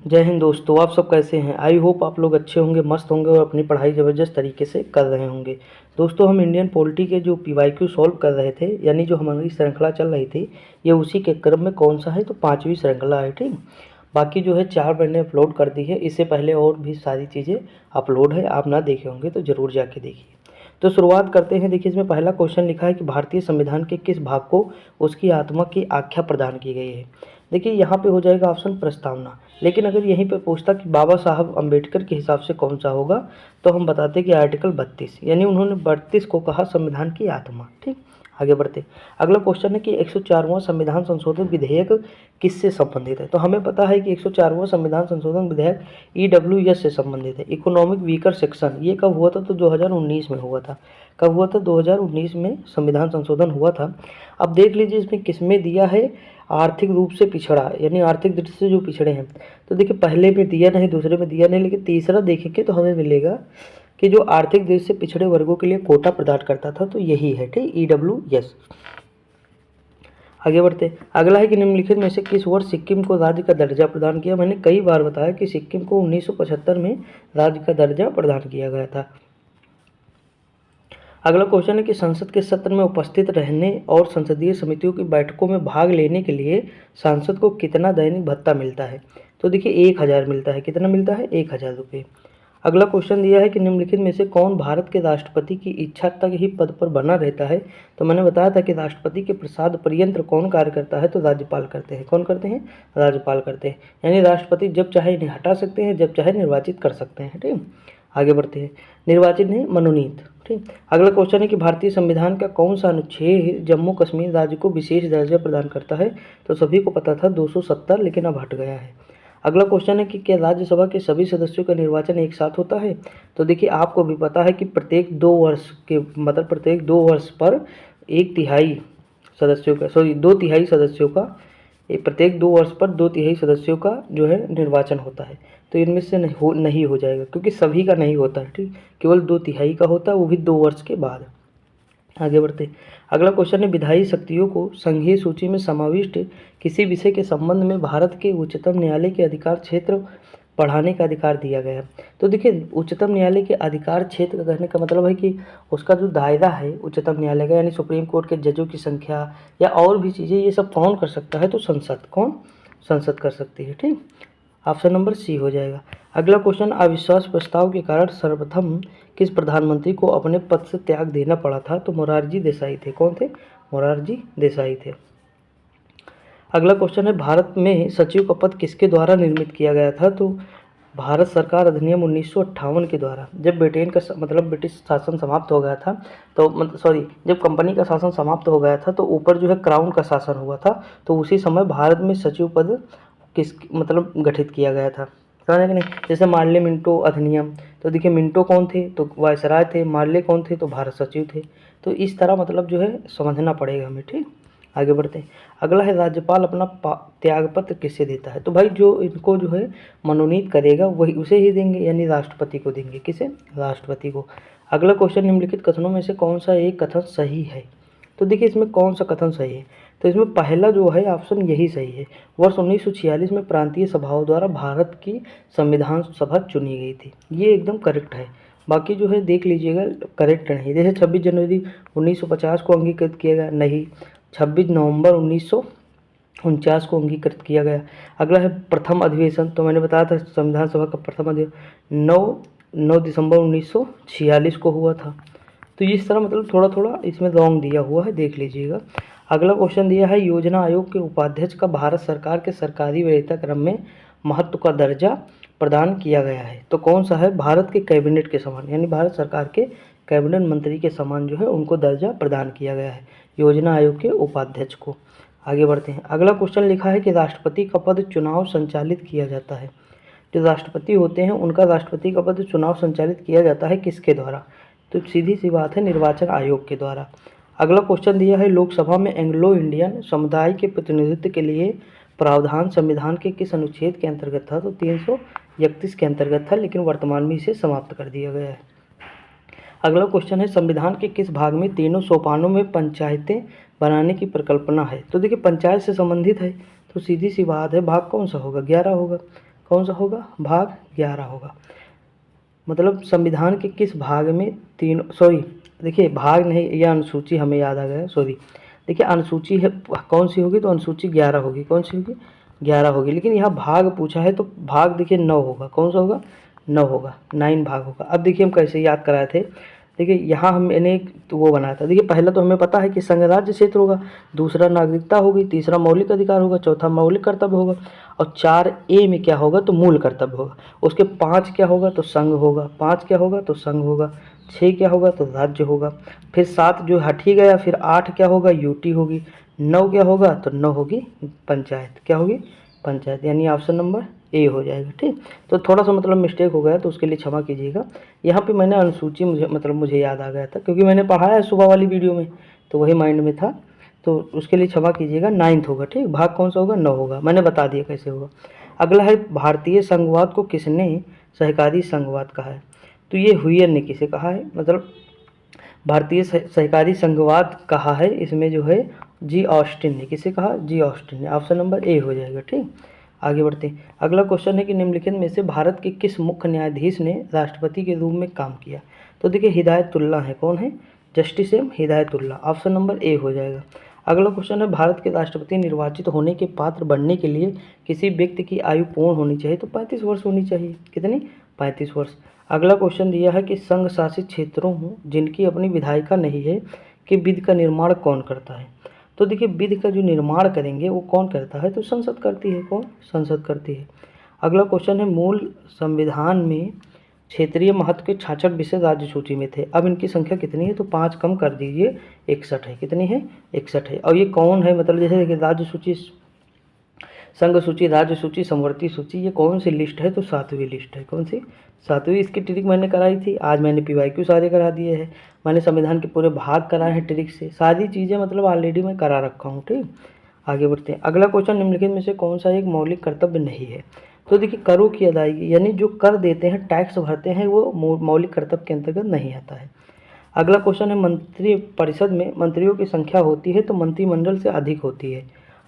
जय हिंद दोस्तों, आप सब कैसे हैं। आई होप आप लोग अच्छे होंगे, मस्त होंगे और अपनी पढ़ाई ज़बरदस्त तरीके से कर रहे होंगे। दोस्तों, हम इंडियन पॉलिटी के जो पीवाईक्यू सॉल्व कर रहे थे, यानी जो हमारी श्रृंखला चल रही थी, ये उसी के क्रम में कौन सा है, तो 5वीं श्रृंखला है। ठीक, बाकी जो है 4 मैंने अपलोड कर दी है, इससे पहले और भी सारी चीज़ें अपलोड है, आप ना देखे होंगे तो ज़रूर जाके देखिए। तो शुरुआत करते हैं। देखिए, इसमें पहला क्वेश्चन लिखा है कि भारतीय संविधान के किस भाग को उसकी आत्मा की आख्या प्रदान की गई है। देखिए, यहाँ पे हो जाएगा ऑप्शन प्रस्तावना, लेकिन अगर यहीं पे पूछता कि बाबा साहब अम्बेडकर के हिसाब से कौन सा होगा, तो हम बताते कि आर्टिकल 32, यानी उन्होंने 32 को कहा संविधान की आत्मा। ठीक, आगे बढ़ते। अगला क्वेश्चन है कि 104वां संविधान संशोधन विधेयक किससे संबंधित है। तो हमें पता है कि 104वां संविधान संशोधन विधेयक ईडब्ल्यूएस से संबंधित है, इकोनॉमिक वीकर सेक्शन। ये कब हुआ था, तो 2019 में हुआ था। कब हुआ था, 2019 में संविधान संशोधन हुआ था। अब देख लीजिए इसमें किसमें दिया है, आर्थिक रूप से पिछड़ा, यानी आर्थिक दृष्टि से जो पिछड़े हैं। तो देखिए, पहले में दिया नहीं, दूसरे में दिया नहीं, लेकिन तीसरा देखेंगे तो हमें मिलेगा कि जो आर्थिक दृष्टि से पिछड़े वर्गों के लिए कोटा प्रदान करता था, तो यही है। ठीक, ईडब्ल्यूएस। आगे बढ़ते। अगला है कि निम्नलिखित में से किस वर्ष सिक्किम को राज्य का दर्जा प्रदान किया। मैंने कई बार बताया कि सिक्किम को 1975 में राज्य का दर्जा प्रदान किया गया था। अगला क्वेश्चन है कि संसद के सत्र में उपस्थित रहने और संसदीय समितियों की बैठकों में भाग लेने के लिए सांसद को कितना दैनिक भत्ता मिलता है। तो देखिए 1000 मिलता है। कितना मिलता है, 1000 रुपये। अगला क्वेश्चन दिया है कि निम्नलिखित में से कौन भारत के राष्ट्रपति की इच्छा तक ही पद पर बना रहता है। तो मैंने बताया था कि राष्ट्रपति के प्रसाद पर्यंत कौन कार्य करता है, तो राज्यपाल करते हैं। कौन करते हैं, राज्यपाल करते हैं। यानी राष्ट्रपति जब चाहे इन्हें हटा सकते हैं, जब चाहे निर्वाचित कर सकते हैं। ठीक, आगे बढ़ते हैं। निर्वाचित नहीं, मनोनीत। ठीक, अगला क्वेश्चन है कि भारतीय संविधान का कौन सा अनुच्छेद जम्मू कश्मीर राज्य को विशेष दर्जा प्रदान करता है। तो सभी को पता था 270, लेकिन अब हट गया है। अगला क्वेश्चन है कि क्या राज्यसभा के सभी सदस्यों का निर्वाचन एक साथ होता है। तो देखिए, आपको भी पता है कि प्रत्येक 2 वर्ष के मतलब प्रत्येक 2 वर्ष पर 1/3 सदस्यों का, सॉरी 2/3 सदस्यों का, प्रत्येक 2 वर्ष पर 2/3 सदस्यों का जो है निर्वाचन होता है। तो इनमें से नहीं हो जाएगा, क्योंकि सभी का नहीं होता है। ठीक, केवल 2/3 का होता है, वो भी 2 वर्ष के बाद। आगे बढ़ते। अगला क्वेश्चन है विधायी शक्तियों को संघीय सूची में समाविष्ट किसी विषय के संबंध में भारत के उच्चतम न्यायालय के अधिकार क्षेत्र बढ़ाने का अधिकार दिया गया। तो देखिए, उच्चतम न्यायालय के अधिकार क्षेत्र कहने का मतलब है कि उसका जो दायरा है उच्चतम न्यायालय का, यानी सुप्रीम कोर्ट के जजों की संख्या या और भी चीज़ें, ये सब कौन कर सकता है, तो संसद। कौन, संसद कर सकती है। ठीक, ऑप्शन नंबर सी हो जाएगा। अगला क्वेश्चन, अविश्वास प्रस्ताव के कारण सर्वप्रथम किस प्रधानमंत्री को अपने पद से त्याग देना पड़ा था। तो मोरारजी देसाई थे। कौन थे, मोरारजी देसाई थे। अगला क्वेश्चन है भारत में सचिव का पद किसके द्वारा निर्मित किया गया था। तो भारत सरकार अधिनियम 1958 के द्वारा, जब ब्रिटेन का मतलब ब्रिटिश शासन समाप्त हो गया था, तो सॉरी जब कंपनी का शासन समाप्त हो गया था, तो ऊपर जो है क्राउन का शासन हुआ था, तो उसी समय भारत में सचिव पद किस मतलब गठित किया गया था। समझ कि नहीं। जैसे मार्ले मिंटो अधिनियम, तो देखिए मिंटो कौन थे, तो वायसराय थे। मार्ले कौन थे, तो भारत सचिव थे। तो इस तरह मतलब जो है समझना पड़ेगा हमें। ठीक, आगे बढ़ते हैं। अगला है राज्यपाल अपना त्यागपत्र किससे देता है। तो भाई जो इनको जो है मनोनीत करेगा वही उसे ही देंगे, यानी राष्ट्रपति को देंगे। किसे, राष्ट्रपति को। अगला क्वेश्चन, निम्नलिखित कथनों में से कौन सा एक कथन सही है। तो देखिए, इसमें कौन सा कथन सही है। तो इसमें पहला जो है ऑप्शन यही सही है। वर्ष 1946 में प्रांतीय सभाओं द्वारा भारत की संविधान सभा चुनी गई थी, ये एकदम करेक्ट है। बाकी जो है देख लीजिएगा करेक्ट नहीं। जैसे 26 जनवरी 1950 को अंगीकृत किया गया, नहीं। 26 नवंबर 1949 को अंगीकृत किया गया। अगला है प्रथम अधिवेशन, तो मैंने बताया था संविधान सभा का प्रथम अधिवेशन 9 दिसंबर 1946 को हुआ था। तो इस तरह मतलब थोड़ा थोड़ा इसमें रॉन्ग दिया हुआ है, देख लीजिएगा। अगला क्वेश्चन दिया है योजना आयोग के उपाध्यक्ष का भारत सरकार के सरकारी वरीयता क्रम में महत्व का दर्जा प्रदान किया गया है। तो कौन सा है, भारत के कैबिनेट के समान, यानी भारत सरकार के कैबिनेट मंत्री के समान जो है उनको दर्जा प्रदान किया गया है योजना आयोग के उपाध्यक्ष को। आगे बढ़ते हैं। अगला क्वेश्चन लिखा है कि राष्ट्रपति का पद चुनाव संचालित किया जाता है। जो राष्ट्रपति होते हैं उनका राष्ट्रपति का पद चुनाव संचालित किया जाता है किसके द्वारा। तो सीधी सी बात है, निर्वाचन आयोग के द्वारा। अगला क्वेश्चन दिया है लोकसभा में एंग्लो इंडियन समुदाय के प्रतिनिधित्व के लिए प्रावधान संविधान के किस अनुच्छेद के अंतर्गत था। तो 331 के अंतर्गत था, लेकिन वर्तमान में इसे समाप्त कर दिया गया है। अगला क्वेश्चन है संविधान के किस भाग में तीनों सोपानों में पंचायतें बनाने की परिकल्पना है। तो देखिए पंचायत से संबंधित है, तो सीधी सी बात है भाग कौन सा होगा, 11 होगा। कौन सा होगा, भाग 11 होगा। मतलब संविधान के किस भाग में देखिए भाग नहीं, यह अनुसूची हमें याद आ गया, देखिए अनुसूची है कौन सी होगी, तो अनुसूची 11 होगी, कौन सी होगी, 11 होगी। लेकिन यहाँ भाग पूछा है तो भाग देखिए 9 होगा, कौन सा होगा, 9 होगा, 9 भाग होगा। अब देखिए हम कैसे याद कराए थे, देखिए यहाँ मैंने एक तो वो बनाया था। देखिए पहला तो हमें पता है कि संघ राज्य क्षेत्र होगा, दूसरा नागरिकता होगी, तीसरा मौलिक अधिकार होगा, चौथा मौलिक कर्तव्य होगा, और 4A में क्या होगा, तो मूल कर्तव्य होगा। उसके 5 क्या होगा, तो संघ होगा, 5 क्या होगा, तो संघ होगा, 6 क्या होगा, तो राज्य होगा, फिर 7 जो हट ही गया, फिर 8 क्या होगा, यूटी होगी, 9 क्या होगा, तो 9 होगी पंचायत, क्या होगी, पंचायत, यानी ऑप्शन नंबर ए हो जाएगा। ठीक, तो थोड़ा सा मतलब मिस्टेक हो गया, तो उसके लिए क्षमा कीजिएगा। यहाँ पे मैंने अनुसूची मुझे याद आ गया था, क्योंकि मैंने पढ़ा है सुबह वाली वीडियो में, तो वही माइंड में था, तो उसके लिए क्षमा कीजिएगा। 9th होगा। ठीक, भाग कौन सा होगा, 9 होगा, मैंने बता दिया कैसे होगा। अगला है भारतीय संघवाद को किसने सहकारी संघवाद कहा है, तो ये हुइयर ने किसे कहा है, मतलब भारतीय सहकारी संघवाद कहा है, इसमें जो है जी ऑस्टिन ने, किसे कहा, जी ऑस्टिन ने, ऑप्शन नंबर ए हो जाएगा। ठीक, आगे बढ़ते हैं। अगला क्वेश्चन है कि निम्नलिखित में से भारत के किस मुख्य न्यायाधीश ने राष्ट्रपति के रूप में काम किया, तो देखिए हिदायतुल्ला है, कौन है, justice M Hidayatullah, option number A हो जाएगा। अगला क्वेश्चन है भारत के राष्ट्रपति निर्वाचित होने के पात्र बनने के लिए किसी व्यक्ति की आयु पूर्ण होनी चाहिए, तो 35 वर्ष होनी चाहिए, कितनी, 35 वर्ष। अगला क्वेश्चन दिया है कि संघ शासित क्षेत्रों जिनकी अपनी विधायिका नहीं है कि विधि का निर्माण कौन करता है, तो देखिए विधि का जो निर्माण करेंगे वो कौन करता है, तो संसद करती है, कौन, संसद करती है। अगला क्वेश्चन है मूल संविधान में क्षेत्रीय महत्व के 66 विषय राज्य सूची में थे, अब इनकी संख्या कितनी है, तो 5 कम कर दीजिए, 61 है, कितनी है, 61 है। और ये कौन है, मतलब जैसे देखिए राज्य सूची, संघ सूची, राज्य सूची, समवर्ती सूची, ये कौन सी लिस्ट है, तो 7वीं लिस्ट है, कौन सी, 7वीं। इसकी ट्रिक मैंने कराई थी, आज मैंने PYQ सारे करा दिए हैं, मैंने संविधान के पूरे भाग कराए हैं ट्रिक से, सारी चीज़ें मतलब ऑलरेडी मैं करा रखा हूँ। ठीक, आगे बढ़ते हैं। अगला क्वेश्चन निम्नलिखित में से कौन सा एक मौलिक कर्तव्य नहीं है, तो देखिए करों की अदायगी, यानी जो कर देते हैं, टैक्स भरते हैं, वो मौलिक कर्तव्य के अंतर्गत नहीं आता है। अगला क्वेश्चन है मंत्री परिषद में मंत्रियों की संख्या होती है तो मंत्रिमंडल से अधिक होती है,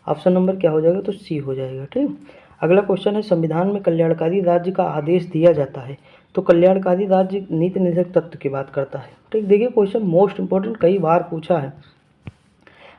ऑप्शन नंबर क्या हो जाएगा, तो सी हो जाएगा। ठीक, अगला क्वेश्चन है संविधान में कल्याणकारी राज्य का आदेश दिया जाता है, तो कल्याणकारी राज्य नीति निर्देशक तत्व की बात करता है। ठीक, देखिए क्वेश्चन मोस्ट इंपॉर्टेंट, कई बार पूछा है।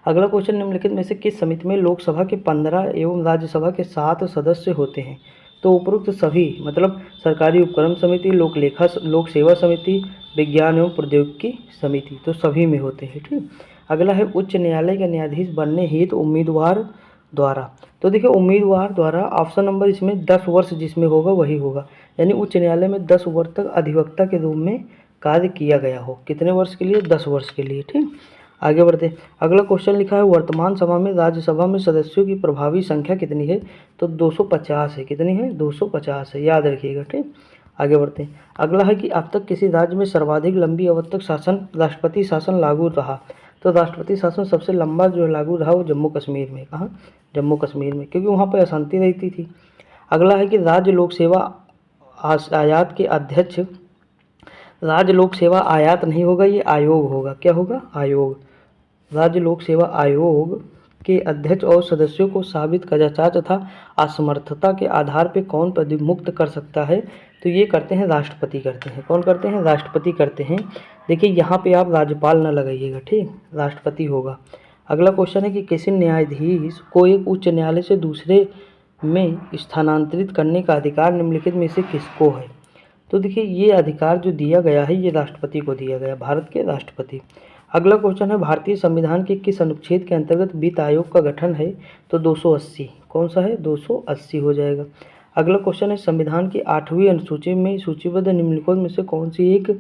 अगला क्वेश्चन निम्नलिखित में से किस समिति में लोकसभा के 15 एवं राज्यसभा के 7 सदस्य होते हैं, तो उपरोक्त सभी, मतलब सरकारी उपक्रम समिति, लोक सेवा समिति, विज्ञान एवं प्रौद्योगिकी समिति, तो सभी में होते हैं। ठीक, अगला है उच्च न्यायालय का न्यायाधीश बनने हेतु उम्मीदवार द्वारा, तो देखिए उम्मीदवार द्वारा ऑप्शन नंबर इसमें 10 वर्ष जिसमें होगा वही होगा, यानी उच्च न्यायालय में 10 वर्ष तक अधिवक्ता के रूप में कार्य किया गया हो, कितने वर्ष के लिए, 10 वर्ष के लिए। ठीक, आगे बढ़ते हैं। अगला क्वेश्चन लिखा है वर्तमान सभा में राज्यसभा में सदस्यों की प्रभावी संख्या कितनी है, तो 250 है, कितनी है, 250 है, याद रखिएगा। ठीक, आगे बढ़ते हैं। अगला है कि अब तक किसी राज्य में सर्वाधिक लंबी अवधि तक राष्ट्रपति शासन लागू रहा, तो राष्ट्रपति शासन सबसे लंबा जो लागू रहा वो जम्मू कश्मीर में, कहाँ, जम्मू कश्मीर में, क्योंकि वहाँ पर अशांति रहती थी। अगला है कि राज्य लोक सेवा आयात के अध्यक्ष, राज्य लोक सेवा आयात नहीं होगा, ये आयोग होगा, क्या होगा, आयोग। राज्य लोक सेवा आयोग के अध्यक्ष और सदस्यों को साबित कदाचार तथा असमर्थता के आधार पर कौन पदमुक्त कर सकता है, तो ये करते हैं राष्ट्रपति करते हैं, कौन करते हैं, राष्ट्रपति करते हैं। देखिए यहाँ पे आप राज्यपाल ना लगाइएगा, ठीक, राष्ट्रपति होगा। अगला क्वेश्चन है कि किसी न्यायाधीश को एक उच्च न्यायालय से दूसरे में स्थानांतरित करने का अधिकार निम्नलिखित में से किसको है, तो देखिए ये अधिकार जो दिया गया है ये राष्ट्रपति को दिया गया, भारत के राष्ट्रपति। अगला क्वेश्चन है भारतीय संविधान के किस अनुच्छेद के अंतर्गत वित्त आयोग का गठन है, तो 280, कौन सा है, 280 हो जाएगा। अगला क्वेश्चन है संविधान की 8वीं अनुसूची में सूचीबद्ध निम्नलिखित में से कौन सी एक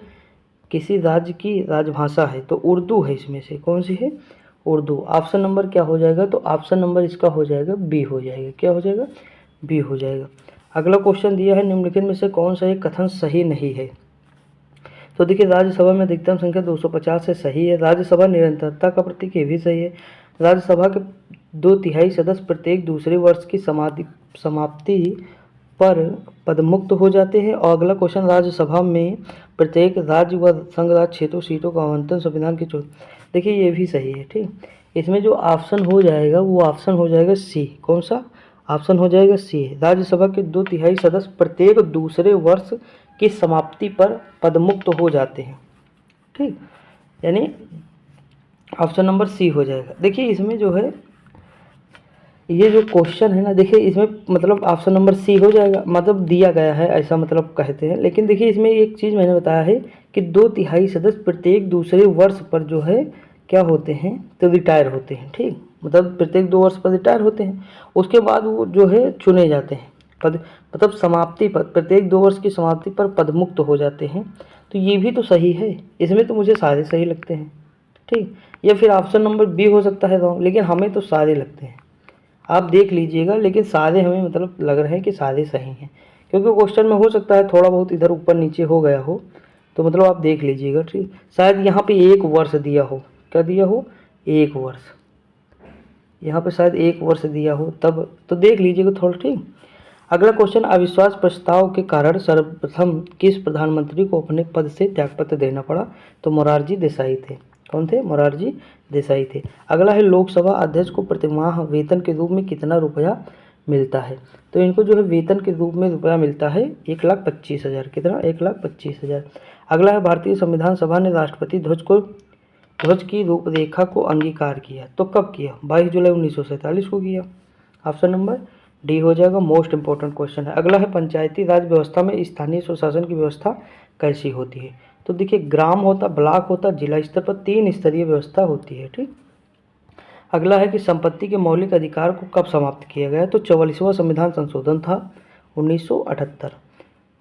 किसी राज्य की राजभाषा है, तो उर्दू है, इसमें से कौन सी है, उर्दू। ऑप्शन नंबर क्या हो जाएगा, तो ऑप्शन नंबर इसका हो जाएगा बी हो जाएगा, क्या हो जाएगा, बी हो जाएगा। अगला क्वेश्चन दिया है निम्नलिखित में से कौन सा एक कथन सही नहीं है, तो देखिए राज्यसभा में अधिकतम संख्या 250 से सही है, राज्यसभा निरंतरता का प्रतीक, ये भी सही है। राज्यसभा के 2/3 सदस्य प्रत्येक दूसरे वर्ष की समाप्ति पर पदमुक्त हो जाते हैं। और अगला क्वेश्चन राज्यसभा में प्रत्येक राज्य व संघ राज्य क्षेत्रों सीटों का आवंटन संविधान के देखिए ये भी सही है, ठीक। इसमें जो ऑप्शन हो जाएगा वो ऑप्शन हो जाएगा सी, कौन सा, ऑप्शन हो जाएगा सी। राज्यसभा के 2/3 सदस्य प्रत्येक दूसरे वर्ष की समाप्ति पर पदमुक्त हो जाते हैं। ठीक, यानी ऑप्शन नंबर सी हो जाएगा। देखिए इसमें जो है ये जो क्वेश्चन है ना, देखिए इसमें मतलब ऑप्शन नंबर सी हो जाएगा, मतलब दिया गया है ऐसा मतलब कहते हैं। लेकिन देखिए इसमें एक चीज़ मैंने बताया है कि 2/3 सदस्य प्रत्येक दूसरे वर्ष पर जो है क्या होते हैं, तो रिटायर होते हैं। ठीक, मतलब प्रत्येक 2 वर्ष पर रिटायर होते हैं, उसके बाद वो जो है चुने जाते हैं पद, मतलब समाप्ति पर, प्रत्येक 2 वर्ष की समाप्ति पर पदमुक्त हो जाते हैं। तो ये भी तो सही है, इसमें तो मुझे सारे सही लगते हैं। ठीक, या फिर ऑप्शन नंबर बी हो सकता है रॉन्ग, लेकिन हमें तो सारे लगते हैं। आप देख लीजिएगा, लेकिन सारे हमें मतलब लग रहे हैं कि सारे सही हैं, क्योंकि क्वेश्चन में हो सकता है थोड़ा बहुत इधर ऊपर नीचे हो गया हो, तो मतलब आप देख लीजिएगा। ठीक, शायद यहाँ पे 1 वर्ष दिया हो, क्या दिया हो, 1 वर्ष, यहाँ पे शायद 1 वर्ष दिया हो तब, तो देख लीजिएगा थोड़ा। ठीक, अगला क्वेश्चन, अविश्वास प्रस्ताव के कारण सर्वप्रथम किस प्रधानमंत्री को अपने पद से त्यागपत्र देना पड़ा, तो मोरारजी देसाई थे। कौन थे, मोरारजी देसाई थे। अगला है, लोकसभा अध्यक्ष को प्रतिमाह वेतन के रूप में कितना रुपया मिलता है, तो इनको जो है वेतन के रूप में रुपया मिलता है 1,25,000। कितना, 1,25,000। अगला है, भारतीय संविधान सभा ने राष्ट्रपति ध्वज की रूपरेखा को अंगीकार किया, तो कब किया, 22 जुलाई 1947 को किया। ऑप्शन नंबर डी हो जाएगा, मोस्ट इंपॉर्टेंट क्वेश्चन है। अगला है, पंचायती राज व्यवस्था में स्थानीय स्वशासन की व्यवस्था कैसी होती है, तो देखिए ग्राम होता, ब्लॉक होता, जिला स्तर पर 3 स्तरीय व्यवस्था होती है। ठीक, अगला है कि संपत्ति के मौलिक अधिकार को कब समाप्त किया गया, तो 44वां संविधान संशोधन था 1978,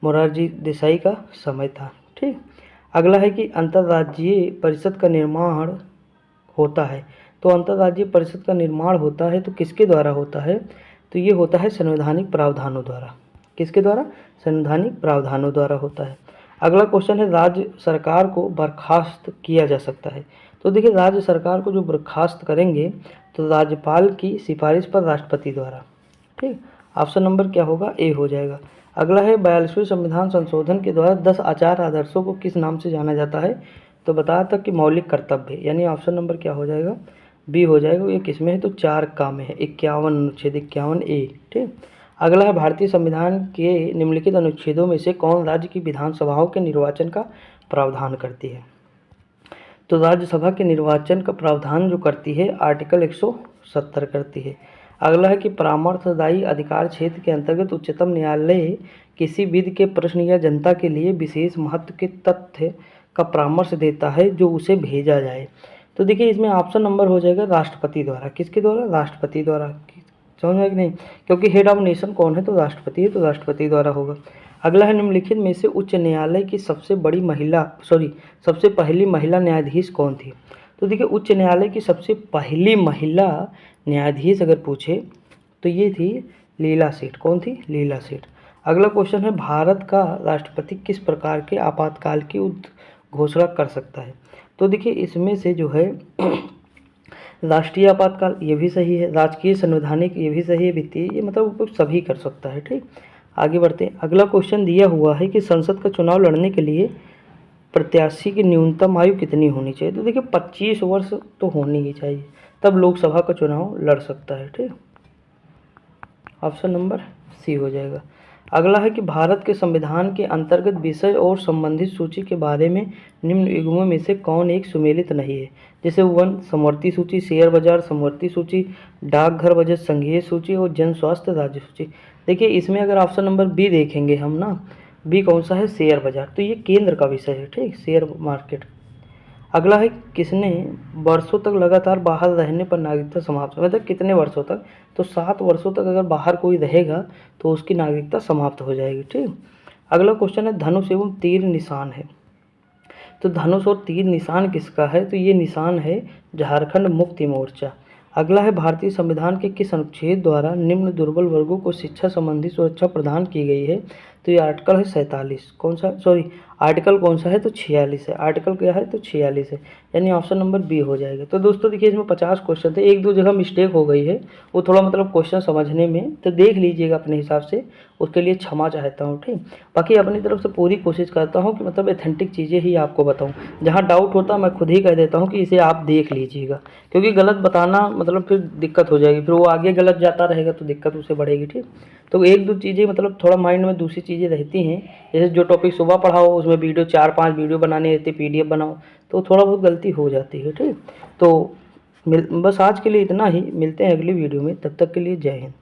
मोरारजी देसाई का समय था। ठीक, अगला है कि अंतर्राज्यीय परिषद का निर्माण होता है, तो अंतर्राज्यीय परिषद का निर्माण होता है तो किसके द्वारा होता है, तो ये होता है संवैधानिक प्रावधानों द्वारा। किसके द्वारा, संवैधानिक प्रावधानों द्वारा होता है। अगला क्वेश्चन है, राज्य सरकार को बर्खास्त किया जा सकता है, तो देखिए राज्य सरकार को जो बर्खास्त करेंगे तो राज्यपाल की सिफारिश पर राष्ट्रपति द्वारा। ठीक, ऑप्शन नंबर क्या होगा, ए हो जाएगा। अगला है, 42वें संविधान संशोधन के द्वारा 10 आचार आदर्शों को किस नाम से जाना जाता है, तो बताया था कि मौलिक कर्तव्य, यानी ऑप्शन नंबर क्या हो जाएगा, बी हो जाएगा। ये किसमें है, तो 4 का में है, 51 अनुच्छेद 51 ए। ठीक, अगला है, भारतीय संविधान के निम्नलिखित अनुच्छेदों में से कौन राज्य की विधानसभाओं के निर्वाचन का प्रावधान करती है, तो राज्यसभा के निर्वाचन का प्रावधान जो करती है आर्टिकल 170 करती है। अगला है कि परामर्शदायी अधिकार क्षेत्र के अंतर्गत उच्चतम न्यायालय किसी विधि के प्रश्न या जनता के लिए विशेष महत्व के तथ्य का परामर्श देता है जो उसे भेजा जाए, तो देखिए इसमें ऑप्शन नंबर हो जाएगा राष्ट्रपति द्वारा। किसके द्वारा, राष्ट्रपति द्वारा। समझ में कि नहीं, क्योंकि हेड ऑफ नेशन कौन है, तो राष्ट्रपति है, तो राष्ट्रपति द्वारा होगा। अगला है, निम्नलिखित में से उच्च न्यायालय की सबसे पहली महिला न्यायाधीश कौन थी, तो देखिए उच्च न्यायालय की सबसे पहली महिला न्यायाधीश अगर पूछे तो ये थी लीला सेठ। कौन थी, लीला सेठ। अगला क्वेश्चन है, भारत का राष्ट्रपति किस प्रकार के आपातकाल की घोषणा कर सकता है, तो देखिए इसमें से जो है राष्ट्रीय आपातकाल ये भी सही है, राजकीय संवैधानिक ये भी सही है, वित्तीय ये मतलब सभी कर सकता है। ठीक, आगे बढ़ते हैं। अगला क्वेश्चन दिया हुआ है कि संसद का चुनाव लड़ने के लिए प्रत्याशी की न्यूनतम आयु कितनी होनी चाहिए, तो देखिए 25 वर्ष तो होनी ही चाहिए, तब लोकसभा का चुनाव लड़ सकता है। ठीक, ऑप्शन नंबर सी हो जाएगा। अगला है कि भारत के संविधान के अंतर्गत विषय और संबंधित सूची के बारे में निम्न युग्मों में से कौन एक सुमेलित नहीं है, जैसे 1 समवर्ती सूची, शेयर बाजार समवर्ती सूची, डाकघर बजट संघीय सूची और जन स्वास्थ्य राज्य सूची। देखिए इसमें अगर ऑप्शन नंबर बी देखेंगे हम ना, बी कौन सा है, शेयर बाजार, तो ये केंद्र का विषय है। ठीक, शेयर मार्केट। अगला है, किसने वर्षों तक लगातार बाहर रहने पर नागरिकता समाप्त, मतलब कितने वर्षों तक, तो 7 वर्षों तक अगर बाहर कोई रहेगा तो उसकी नागरिकता समाप्त हो जाएगी। ठीक, अगला क्वेश्चन है, धनुष एवं तीर निशान है, तो धनुष और तीर निशान किसका है, तो ये निशान है झारखंड मुक्ति मोर्चा। अगला है, भारतीय संविधान के किस अनुच्छेद द्वारा निम्न दुर्बल वर्गों को शिक्षा संबंधी सुरक्षा प्रदान की गई है, तो ये आर्टिकल है 47, कौन सा, सॉरी आर्टिकल कौन सा है, तो 46 है। आर्टिकल क्या है, तो 46 है, यानी ऑप्शन नंबर बी हो जाएगा। तो दोस्तों देखिए इसमें 50 क्वेश्चन थे, एक दो जगह मिस्टेक हो गई है, वो थोड़ा मतलब क्वेश्चन समझने में, तो देख लीजिएगा अपने हिसाब से, उसके लिए क्षमा चाहता हूँ, ठीक। बाकी अपनी तरफ से पूरी कोशिश करता हूँ कि मतलब एथेंटिक चीज़ें ही आपको बताऊँ। जहाँ डाउट होता है मैं खुद ही कह देता हूँ कि इसे आप देख लीजिएगा, क्योंकि गलत बताना मतलब फिर दिक्कत हो जाएगी, फिर वो आगे गलत जाता रहेगा तो दिक्कत उससे बढ़ेगी, ठीक। तो एक दो चीज़ें मतलब थोड़ा माइंड में दूसरी चीज़ें रहती हैं, जैसे जो टॉपिक सुबह पढ़ा हो उसमें वीडियो 4-5 वीडियो बनानी रहती है, PDF बनाओ, तो थोड़ा बहुत गलती हो जाती है, ठीक। तो बस आज के लिए इतना ही, मिलते हैं अगली वीडियो में, तब तक के लिए जय हिंद।